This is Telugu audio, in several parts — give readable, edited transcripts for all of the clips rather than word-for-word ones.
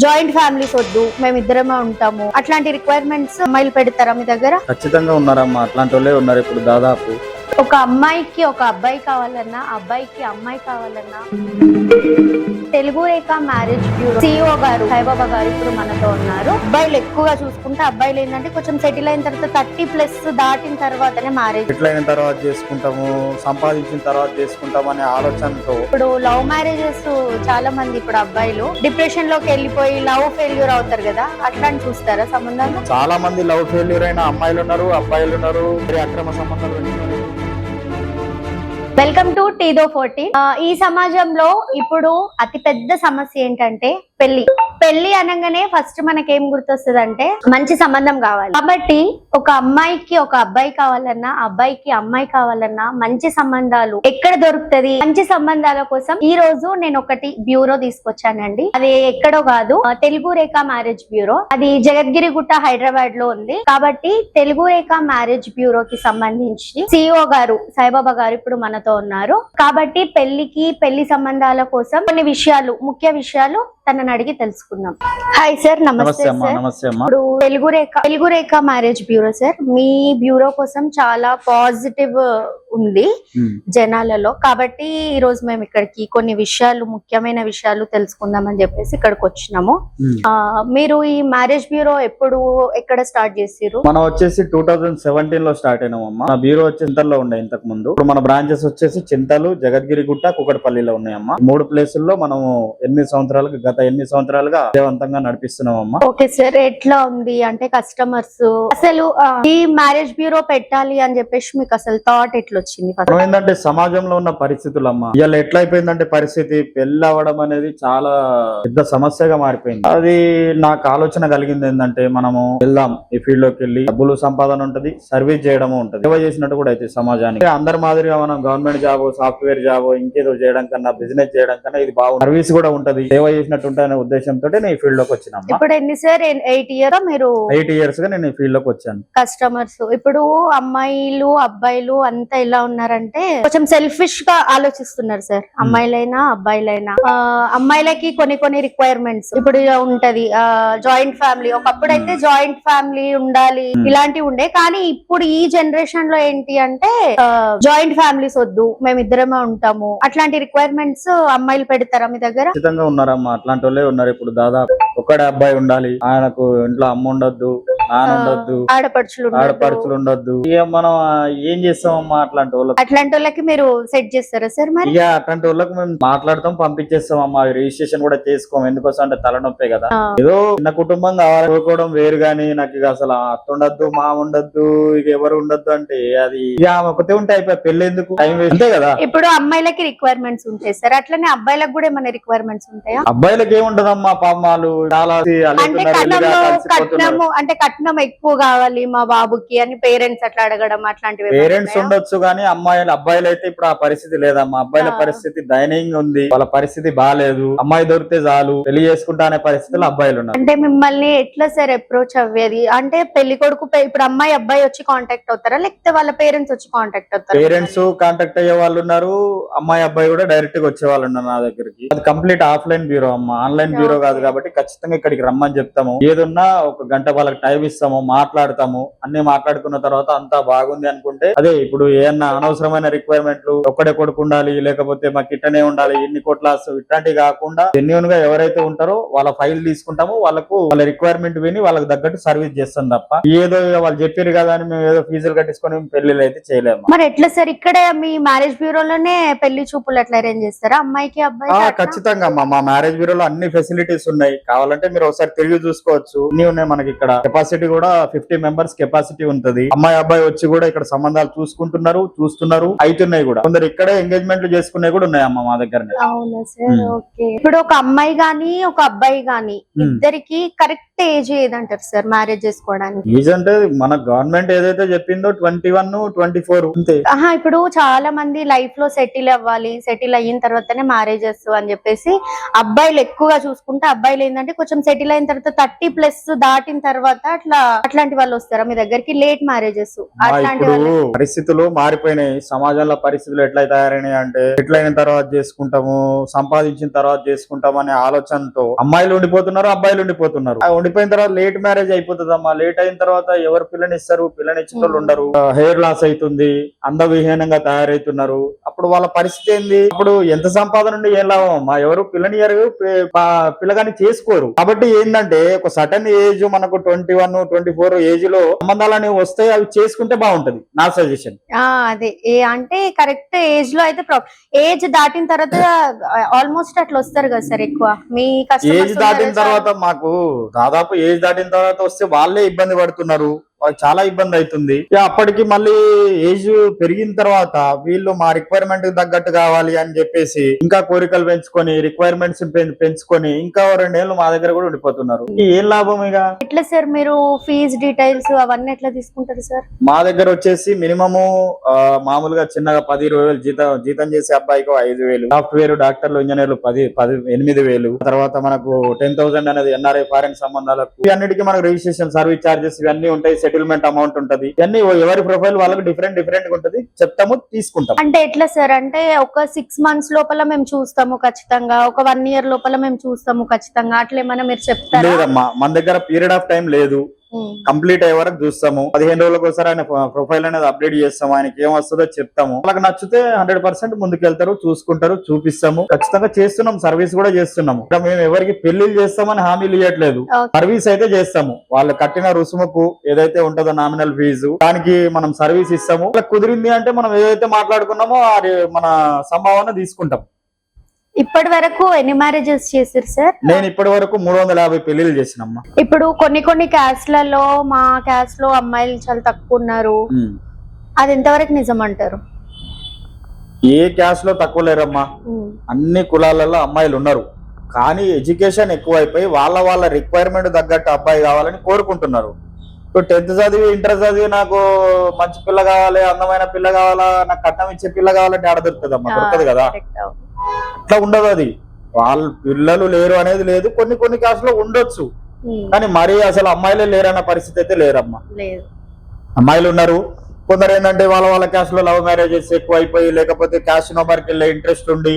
జాయింట్ ఫ్యామిలీస్ వద్దు, మేమిద్దరమే ఉంటాము, అట్లాంటి రిక్వైర్మెంట్స్ అమ్మాయిలు పెడతారా మీ దగ్గర? ఖచ్చితంగా ఉన్నారమ్మా, అట్లాంటి వాళ్ళే ఉన్నారు ఇప్పుడు దాదాపు. ఒక అమ్మాయికి ఒక అబ్బాయి కావాలన్నా, అబ్బాయికి అమ్మాయి కావాలన్నా, తెలుగు రేఖ మ్యారేజ్ బ్యూరో CEO గారు సాయిబాబా గారు ఇప్పుడు మనతో ఉన్నారు. అబ్బాయిలు ఎక్కువగా చూసుకుంటే, అబ్బాయిలు ఏంటంటే కొంచెం సెటిల్ అయిన తర్వాత 30+ దాటిన తర్వాతనే మ్యారేజ్. సెటిల్ అయిన తర్వాత చేసుకుంటాము, సంపాదించిన తర్వాత చేసుకుంటాము అనే ఆలోచనతో ఇప్పుడు లవ్ మ్యారేజెస్ చాలా మంది ఇప్పుడు అబ్బాయిలు డిప్రెషన్ లోకి వెళ్ళిపోయి లవ్ ఫెయిల్యూర్ అవుతారు కదా, అట్లాంటి చూస్తారా సంబంధాలు? చాలా మంది లవ్ ఫెయిల్యూర్ అయిన అమ్మాయిలు ఉన్నారు, అబ్బాయిలు ఉన్నారు, అక్రమ సంబంధాలు ఉన్నారు. వెల్కమ్ టు టీదో 14. ఈ సమాజంలో ఇప్పుడు అతి పెద్ద సమస్య ఏంటంటే పెళ్లి అనగానే ఫస్ట్ మనకేం గుర్తొస్తుంది అంటే మంచి సంబంధం కావాలి. కాబట్టి ఒక అమ్మాయికి ఒక అబ్బాయి కావాలన్నా, అబ్బాయికి అమ్మాయి కావాలన్నా మంచి సంబంధాలు ఎక్కడ దొరుకుతుంది? మంచి సంబంధాల కోసం ఈ రోజు నేను ఒకటి బ్యూరో తీసుకొచ్చానండి. అది ఎక్కడో కాదు, తెలుగు రేఖ మ్యారేజ్ బ్యూరో. అది జగద్గిరిగుట్ట హైదరాబాద్ లో ఉంది. కాబట్టి తెలుగు రేఖ మ్యారేజ్ బ్యూరోకి సంబంధించి CEO గారు సాయిబాబా గారు ఇప్పుడు మనతో ఉన్నారు. కాబట్టి పెళ్లి సంబంధాల కోసం కొన్ని విషయాలు, ముఖ్య విషయాలు తనని అడిగి తెలుసుకుందాం. హాయ్ సార్, నమస్తే సార్. ఇప్పుడు తెలుగు రేఖ మ్యారేజ్ బ్యూరో సార్, మీ బ్యూరో కోసం చాలా పాజిటివ్ ఉంది జనాలలో. కాబట్టి ఈ రోజు మేము ఇక్కడికి కొన్ని విషయాలు, ముఖ్యమైన విషయాలు తెలుసుకుందామని చెప్పేసి ఇక్కడికి వచ్చినాము. మీరు ఈ మ్యారేజ్ బ్యూరో ఎక్కడ స్టార్ట్ చేసిర్రు? మనం వచ్చేసి 2017 లో స్టార్ట్ అయినామమ్మా. మన బ్యూరో వచ్చి చింతల్లో ఉండే ఇంతకు ముందు. ఇప్పుడు మన బ్రాంచెస్ వచ్చేసి చింతలు, జగద్గిరిగుట్ట, కుకట్పల్లిలో ఉన్నాయమ్మా. 3 ప్లేసుల్లో మనము గత 8 సంవత్సరాలుగా విజయవంతంగా నడిపిస్తున్నామమ్మా. ఓకే సార్, ఎట్లా ఉంది అంటే కస్టమర్స్ అసలు ఈ మ్యారేజ్ బ్యూరో పెట్టాలి అని చెప్పేసి మీకు అసలు థాట్ ఎట్లా వచ్చింది? ఏంటంటే సమాజంలో ఉన్న పరిస్థితులమ్మా, ఇవాళ ఎట్లా అయిపోయిందంటే పరిస్థితి, పెళ్లి అవ్వడం అనేది చాలా పెద్ద సమస్యగా మారిపోయింది. అది నాకు ఆలోచన కలిగింది ఏంటంటే మనము వెళ్దాం, ఈ ఫీల్డ్ లోకి వెళ్ళి డబ్బులు సంపాదన ఉంటది, సర్వీస్ చేయడము ఉంటది, సేవ చేసినట్టు కూడా అయితే సమాజానికి. అందరి మాదిరిగా మనం గవర్నమెంట్ జాబ్, సాఫ్ట్వేర్ జాబ్, ఇంకేదో చేయడం కన్నా, బిజినెస్ చేయడం కన్నా ఇది బాగుంది, సర్వీస్ కూడా ఉంటది, సేవ చేసినట్టు అనే ఉద్దేశంతో నేను ఈ ఫీల్డ్ లోకి వచ్చినా. ఇప్పుడు ఎన్ని సార్? 8 ఇయర్స్ మీరు? 8 ఇయర్స్ గా నేను ఈ ఫీల్డ్ లోకి వచ్చాను. కస్టమర్స్ ఇప్పుడు అమ్మాయిలు అబ్బాయిలు అంతా ఎలా ఉన్నారంటే కొంచెం సెల్ఫిష్ గా ఆలోచిస్తున్నారు సార్. అమ్మాయిలైనా అబ్బాయిలైనా. అమ్మాయిలకి కొన్ని రిక్వైర్మెంట్స్ ఇప్పుడు ఉంటది. జాయింట్ ఫ్యామిలీ, ఒకప్పుడు అయితే జాయింట్ ఫ్యామిలీ ఉండాలి, ఇలాంటివి ఉండే. కానీ ఇప్పుడు ఈ జనరేషన్ లో ఏంటి అంటే జాయింట్ ఫ్యామిలీస్ వద్దు, మేమిద్దరమే ఉంటాము, అట్లాంటి రిక్వైర్మెంట్స్ అమ్మాయిలు పెడతారా మీ దగ్గర? ఖచ్చితంగా ఉన్నారమ్మా, అట్లాంటి వాళ్ళే ఉన్నారు ఇప్పుడు దాదాపు. ఒక్కడే అబ్బాయి ఉండాలి, ఆయనకు ఇంట్లో అమ్మ ఉండొద్దు, నాన్న ఉండొద్దు, ఆడపడుచులు ఉండొద్దు. ఇక మనం ఏం చేస్తామమ్మా అట్లాంటి వాళ్ళకి మీరు సెట్ చేస్తారా సార్? మరి ఇక అట్లాంటి వాళ్ళకి మేము మాట్లాడతాం, పంపించేస్తామమ్మా. రిజిస్ట్రేషన్ కూడా చేసుకోం, ఎందుకోసం అంటే తలనొప్పే కదా. ఏదో చిన్న కుటుంబం కావాలనుకోవడం వేరు, గానీ నాకు ఇక అసలు అత్త ఉండద్దు, మా ఉండద్దు, ఇక ఎవరు ఉండద్దు అంటే అది ఇక ఒకతే ఉంటే అయిపోయి పెళ్లి ఎందుకు, టైం వేస్ట్ అంతే కదా. ఇప్పుడు అమ్మాయిలకి రిక్వైర్మెంట్స్ ఉంటాయి సార్, అట్లనే అబ్బాయిలకు కూడా ఏమైనా రిక్వైర్మెంట్స్ ఉంటాయా? అబ్బాయిలకి ఏముంటదమ్మా, పామాలు చాలా అంటే కట్నం ఎక్కువ కావాలి మా బాబుకి అని పేరెంట్స్ అట్లా అడగడం, అట్లాంటివి పేరెంట్స్ ఉండొచ్చు. కానీ అబ్బాయిలు అయితే ఇప్పుడు ఆ పరిస్థితి లేదమ్మా. అబ్బాయిల పరిస్థితి దయనీయంగా ఉంది, వాళ్ళ పరిస్థితి బాగాలేదు. అమ్మాయి దొరికితే చాలు పెళ్లి చేసుకుంటా అనే పరిస్థితుల్లో అబ్బాయిలు ఉన్నారు. అంటే మిమ్మల్ని ఎట్లా సార్ అప్రోచ్ అవ్వేది? అంటే పెళ్లి కొడుకు ఇప్పుడు అబ్బాయి వచ్చి కాంటాక్ట్ అవుతారా, లేకపోతే వాళ్ళ పేరెంట్స్ వచ్చి కాంటాక్ట్ అవుతారా? పేరెంట్స్ కాంటాక్ట్ అయ్యే వాళ్ళు ఉన్నారు, అబ్బాయి కూడా డైరెక్ట్ గా వచ్చే వాళ్ళు ఉన్నారు నా దగ్గరికి. అది కంప్లీట్ ఆఫ్లైన్ బ్యూరో అమ్మా, ఆన్లైన్ బ్యూరో కాదు. కాబట్టి ఖచ్చితంగా ఇక్కడికి రమ్మని చెప్తాము. ఏదున్నా 1 గంట వాళ్ళకి టైం ఇస్తాము, మాట్లాడతాము. అన్ని మాట్లాడుకున్న తర్వాత అంతా బాగుంది అనుకుంటే అదే ఇప్పుడు ఏమన్నా అనవసరమైన రిక్వైర్మెంట్లు, ఒక్కడే కొడుకు ఉండాలి, లేకపోతే మాకు ఇట్టనే ఉండాలి, ఇన్ని కోట్లాస్, ఇట్లాంటివి కాకుండా జెన్యూన్ గా ఎవరైతే ఉంటారో వాళ్ళ ఫైల్ తీసుకుంటాము, వాళ్ళ రిక్వైర్మెంట్ విని వాళ్ళకి తగ్గట్టు సర్వీస్ చేస్తాం తప్ప ఏదో వాళ్ళు చెప్పారు కదా అని మేము ఏదో ఫీజులు కట్టించుకొని పెళ్లిళ్ళు అయితే చేయలేము. మరి ఎట్లా సార్ ఇక్కడ మీ మ్యారేజ్ బ్యూరోలోనే పెళ్లి చూపులు ఎట్లా అరేంజ్ చేస్తారా అమ్మాయికి అబ్బాయి? ఖచ్చితంగా మా మ్యారేజ్ బ్యూరోలో అన్ని ఫెసిలిటీస్ ఉన్నాయి. కావాలంటే మీరు ఒకసారి తిరిగి చూసుకోవచ్చు. అన్ని ఉన్నాయి మనకి. ఇక్కడ కెపాసిటీ కూడా 50 మెంబర్స్ కెపాసిటీ ఉంటది. అమ్మాయి అబ్బాయి వచ్చి కూడా ఇక్కడ సంబంధాలు చూస్తున్నారు, అవుతున్నాయి కూడా. కొందరు ఇక్కడే ఎంగేజ్మెంట్లు చేసుకునే కూడా ఉన్నాయి అమ్మ మా దగ్గర. అవునా సార్? ఓకే. ఇప్పుడు ఒక అమ్మాయి గాని ఒక అబ్బాయి గాని ఇద్దరికి కరెక్ట్ కరెక్ట్ ఏజ్ ఏదంటారు సార్ మ్యారేజ్ చేసుకోవడానికి? ఏజ్ అంటే మన గవర్నమెంట్ ఏదైతే చెప్పిందో 21, 24 అంతే. ఇప్పుడు చాలా మంది లైఫ్ లో సెటిల్ అవ్వాలి, సెటిల్ అయిన తర్వాతనే మ్యారేజెస్ అని చెప్పేసి అబ్బాయిలు ఎక్కువగా చూసుకుంటే, అబ్బాయిలు ఏంటంటే కొంచెం సెటిల్ అయిన తర్వాత 30+ దాటిన తర్వాత అట్లాంటి వాళ్ళు వస్తారా మీ దగ్గరికి, లేట్ మ్యారేజెస్ అట్లాంటి ఇప్పుడు వాళ్ళు? పరిస్థితులు మారిపోయినాయి, సమాజంలో పరిస్థితులు ఎట్లా తయారైనాయి అంటే సెటిల్ అయిన తర్వాత చేసుకుంటాము, సంపాదించిన తర్వాత చేసుకుంటాము అనే ఆలోచనతో అమ్మాయిలు ఉండిపోతున్నారు, అబ్బాయిలు ఉండిపోతున్నారు. ఉండిపోయిన తర్వాత లేట్ మ్యారేజ్ అయిపోతుందమ్మా. లేట్ అయిన తర్వాత ఎవరు పిల్లనిస్తారు, పిల్లనిచ్చిన వాళ్ళు ఉండరు, హెయిర్ లాస్ అవుతుంది, అందవిహీనంగా తయారైతున్నారు. అప్పుడు వాళ్ళ పరిస్థితి ఏంది? అప్పుడు ఎంత సంపాదన ఉండి ఏం లాభం అమ్మా? ఎవరు పిల్లనియరు, పిల్లగాని చేసుకోరు. కాబట్టి ఏంటంటే ఒక సటన్ ఏజ్, మనకు 21, 24 ఏజ్ లో సంబంధాలని వస్తే అవి చేసుకుంటే బాగుంటది, నా సజెషన్. అదే అంటే కరెక్ట్ ఏజ్ లో అయితే ఏజ్ దాటిన తర్వాత ఆల్మోస్ట్ అట్లా వస్తారు కదా సార్ ఎక్కువ మీ ఏజ్ దాటిన తర్వాత. మాకు దాదాపు ఏజ్ దాటిన తర్వాత వస్తే వాళ్ళే ఇబ్బంది పడుతున్నారు, వాళ్ళకి చాలా ఇబ్బంది అవుతుంది. అప్పటికి మళ్ళీ ఏజ్ పెరిగిన తర్వాత వీళ్ళు మా రిక్వైర్మెంట్ తగ్గట్టు కావాలి అని చెప్పేసి ఇంకా కోరికలు పెంచుకొని, రిక్వైర్మెంట్స్ పెంచుకొని ఇంకా 2 ఏళ్ళు మా దగ్గర కూడా ఉండిపోతున్నారు. ఏం లాభం ఇక? ఎట్లా సార్ మీరు ఫీజ్ డీటెయిల్స్ అవన్నీ ఎట్లా తీసుకుంటారు సార్? మా దగ్గర వచ్చేసి మినిమము మామూలుగా చిన్నగా 10-20 వేలు జీతం చేసే అబ్బాయికి 5,000, సాఫ్ట్వేర్, డాక్టర్లు, ఇంజనీర్లు 8,000. తర్వాత మనకు 10,000 అనేది ఎన్ఆర్ఐ ఫారెన్ సంబంధాలకు, అన్నిటికీ మనకు రిజిస్ట్రేషన్, సర్వీస్ చార్జెస్ ఇవన్నీ ఉంటాయి, సెటిల్మెంట్ అమౌంట్ ఉంటది. ఇవన్నీ ఎవరి ప్రొఫైల్ వాళ్ళకి డిఫరెంట్ గా ఉంటది, చెప్తాము, తీసుకుంటాం. అంటే ఎట్లా సార్ అంటే ఒక 6 months లోపల మేము చూస్తాము ఖచ్చితంగా, ఒక 1 year లోపల మేము చూస్తాము ఖచ్చితంగా, అట్లా ఏమన్నా మీరు చెప్తారా? లేదమ్మా, మన దగ్గర పీరియడ్ ఆఫ్ టైం లేదు, కంప్లీట్ అయ్యే వరకు చూస్తాము. 15 రోజులకు ఒకసారి ఆయన ప్రొఫైల్ అనేది అప్డేట్ చేస్తాము, ఆయనకి ఏం వస్తుందో చెప్తాము. వాళ్ళకి నచ్చితే 100% ముందుకెళ్తారు, చూసుకుంటారు, చూపిస్తాము. ఖచ్చితంగా చేస్తున్నాం, సర్వీస్ కూడా చేస్తున్నాము. మేము ఎవరికి పెళ్లిళ్ళు చేస్తామని హామీలు ఇవ్వట్లేదు, సర్వీస్ అయితే చేస్తాము. వాళ్ళు కట్టిన రుసుముకు ఏదైతే ఉంటుందో నామినల్ ఫీజు, దానికి మనం సర్వీస్ ఇస్తాము. కుదిరింది అంటే మనం ఏదైతే మాట్లాడుకున్నామో అది మన సంభావన తీసుకుంటాం. ఇప్పటి వరకు ఎన్ని మ్యారేజెస్ చేశారు సార్? నేను ఇప్పటి వరకు 350 పెళ్లిళ్ళు చేసినమ్మా. ఇప్పుడు కొన్ని క్యాస్ట్లలో, మా క్యాస్ట్ లో అమ్మాయిలు చాలా తక్కువ ఉన్నారు, అది ఎంతవరకు నిజం అంటారు? ఏ క్యాస్ట్ లో తక్కువ లేరమ్మా, అన్ని కులాలలో అమ్మాయిలు ఉన్నారు. కానీ ఎడ్యుకేషన్ ఎక్కువైపోయి వాళ్ళ రిక్వైర్మెంట్ తగ్గట్టు అబ్బాయి కావాలని కోరుకుంటున్నారు. ఇప్పుడు 10th చదివి, ఇంటర్ చదివి నాకు మంచి పిల్ల కావాలి, అందమైన పిల్ల కావాలా, నాకు కట్నం ఇచ్చే పిల్ల కావాలంటే ఆడ దొరుకుతుందమ్మా? దొరకదు కదా. అట్లా ఉండదు, అది వాళ్ళ పిల్లలు లేరు అనేది లేదు. కొన్ని క్యాస్ట్ లో ఉండొచ్చు, కానీ మరీ అసలు అమ్మాయిలే లేరన్న పరిస్థితి అయితే లేరమ్మా. అమ్మాయిలు ఉన్నారు. కొందరు ఏంటంటే వాళ్ళ క్యాస్ట్ లో లవ్ మ్యారేజెస్ ఎక్కువ అయిపోయి, లేకపోతే క్యాస్ట్ నోబర్కి వెళ్ళే ఇంట్రెస్ట్ ఉండి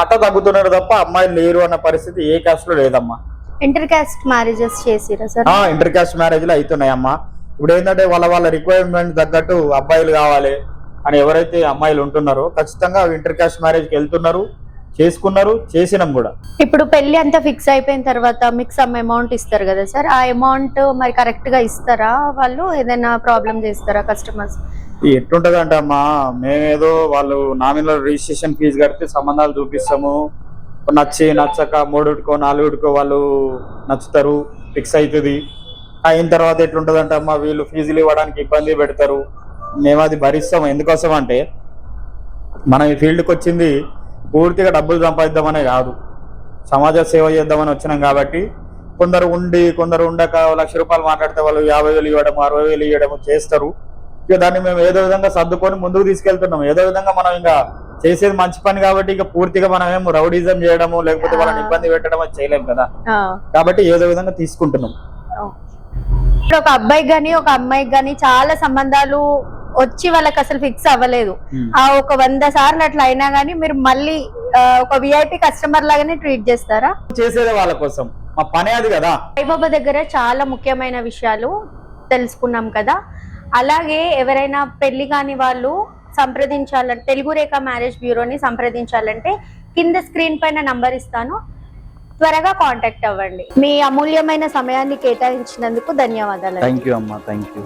అట్లా తగ్గుతున్నారు తప్ప అమ్మాయిలు లేరు అన్న పరిస్థితి ఏ క్యాస్ట్ లో లేదమ్మా. ఇంటర్ క్యాస్ట్ మ్యారేజెస్ చేసిరా సార్? ఇంటర్ క్యాస్ట్ మ్యారేజ్లు అవుతున్నాయమ్మా. ఇప్పుడు ఏంటంటే వాళ్ళ రిక్వైర్మెంట్ తగ్గట్టు అబ్బాయిలు కావాలి అని ఎవరైతే అమ్మాయిలు ఉంటున్నారో ఖచ్చితంగా ఇంటర్ క్యాస్ట్ మ్యారేజ్ కి వెళ్తున్నారు, చేసుకున్నారు, చేసినాం కూడా. ఇప్పుడు పెళ్లి అంతా ఫిక్స్ అయిపోయిన తర్వాత మీకు సమ్ అమౌంట్ ఇస్తారు కదా సార్, ఆ అమౌంట్ మరి కరెక్ట్ గా ఇస్తారా? వాళ్ళు ఏదైనా ప్రాబ్లం చేస్తారా కస్టమర్స్? ఎట్లుంటది అంటే అమ్మా, మేమేదో వాళ్ళు నామినల్ రిజిస్ట్రేషన్ ఫీజు కడితే సంబంధాలు చూపిస్తాము, నచ్చక 3కో 4కో వాళ్ళు నచ్చుతారు, ఫిక్స్ అవుతుంది. అయిన తర్వాత ఎట్లుంటది అంటే అమ్మా, వీళ్ళు ఫీజులు ఇవ్వడానికి ఇబ్బంది పెడతారు, మేము అది భరిస్తాము. ఎందుకోసం అంటే మనం ఈ ఫీల్డ్కి వచ్చింది పూర్తిగా డబ్బులు సంపాదిద్దామనే కాదు, సమాజ సేవ చేద్దామని వచ్చినాం. కాబట్టి కొందరు ఉండి కొందరు ఉండక ₹1,00,000 మాట్లాడితే వాళ్ళు 50,000 ఇవ్వడం, 60,000 ఇవ్వడం చేస్తారు. ఇక దాన్ని మేము ఏదో విధంగా సర్దుకొని ముందుకు తీసుకెళ్తున్నాం. ఏదో విధంగా మనం ఇంకా చేసేది మంచి పని కాబట్టి ఇక పూర్తిగా మనం ఏం రౌడిజం చేయడము, లేకపోతే వాళ్ళని ఇబ్బంది పెట్టడం అది చేయలేము కదా. కాబట్టి ఏదో విధంగా తీసుకుంటున్నాం. ఇప్పుడు ఒక అబ్బాయికి గానీ ఒక అమ్మాయికి గానీ చాలా సంబంధాలు వచ్చి వాళ్ళకి అసలు ఫిక్స్ అవ్వలేదు, ఆ ఒక 100 సార్లు అట్లా అయినా గానీ మీరు మళ్ళీ ఒక విఐపి కస్టమర్ లాగానే ట్రీట్ చేస్తారా? చేసేదే వాళ్ళ కోసం, మా పనే అది కదా. సాయిబాబా దగ్గర చాలా ముఖ్యమైన విషయాలు తెలుసుకున్నాం కదా. అలాగే ఎవరైనా పెళ్లి కాని వాళ్ళు సంప్రదించాలంటే తెలుగు రేఖ మ్యారేజ్ బ్యూరోని సంప్రదించాలంటే కింద స్క్రీన్ పైన నంబర్ ఇస్తాను, త్వరగా కాంటాక్ట్ అవ్వండి. మీ అమూల్యమైన సమయాన్ని కేటాయించినందుకు ధన్యవాదాలు. థ్యాంక్ యూ అమ్మా, థ్యాంక్ యూ.